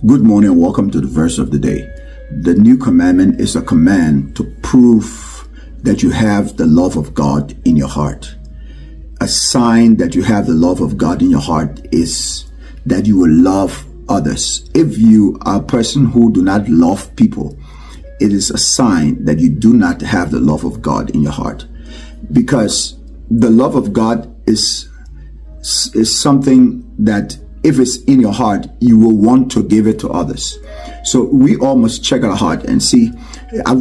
Good morning and welcome to the verse of the day. The new commandment is a command to prove that you have the love of God in your heart. A sign that you have the love of God in your heart is that you will love others. If you are a person who do not love people, it is a sign that you do not have the love of God in your heart. Because the love of God is something that if it's in your heart, you will want to give it to others. So we all must check our heart and see,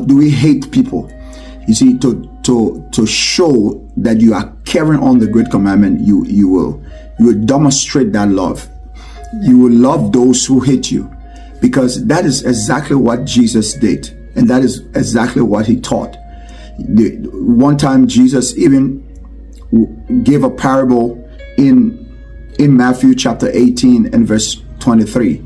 do we hate people? You see, to show that you are carrying on the great commandment, you will demonstrate that love. You will love those who hate you, because that is exactly what Jesus did, and that is exactly what he taught. One time Jesus even gave a parable in Matthew chapter 18 and verse 23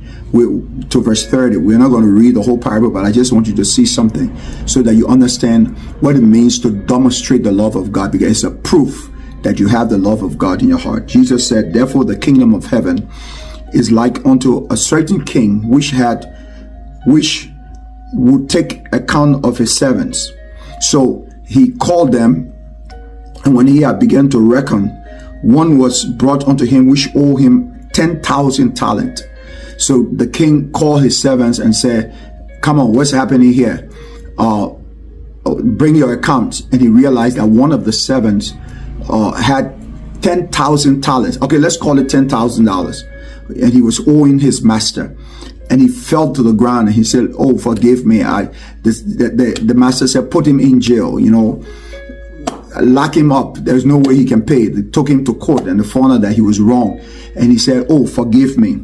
to verse 30. We're not going to read the whole parable, but I just want you to see something so that you understand what it means to demonstrate the love of God, because it's a proof that you have the love of God in your heart. Jesus said, therefore the kingdom of heaven is like unto a certain king which would take account of his servants. So he called them, and when he had begun to reckon, one was brought unto him which owed him 10,000 talents. So the king called his servants and said, come on, what's happening here? Bring your account. And he realized that one of the servants had 10,000 talents. Okay, let's call it $10,000. And he was owing his master. And he fell to the ground and he said, oh, forgive me. The master said, put him in jail, lock him up. There's no way he can pay. They took him to court and they found out that he was wrong. And he said, oh, forgive me.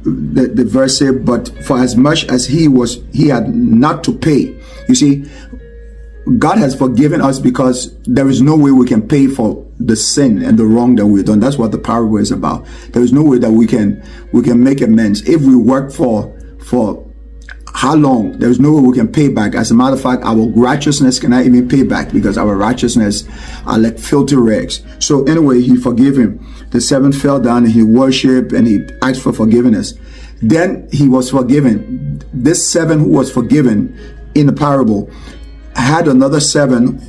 The verse said, but for as much as he had not to pay. You see, God has forgiven us because there is no way we can pay for the sin and the wrong that we've done. That's what the parable is about. There is no way that we can make amends. If we work for how long? There's no way we can pay back. As a matter of fact, our righteousness cannot even pay back, because our righteousness are like filthy rags. So anyway, he forgave him. The servant fell down and he worshiped and he asked for forgiveness. Then he was forgiven. This servant who was forgiven in the parable had another servant.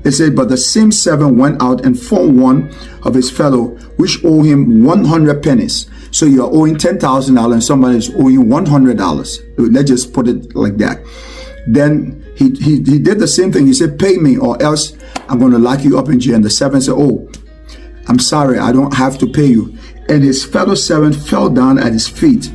It said, but the same servant went out and found one of his fellow which owed him 100 pennies. So you are owing $10,000 and somebody is owing you $100. Let's just put it like that. Then he did the same thing. He said, pay me or else I'm going to lock you up in jail. And the servant said, oh, I'm sorry, I don't have to pay you. And his fellow servant fell down at his feet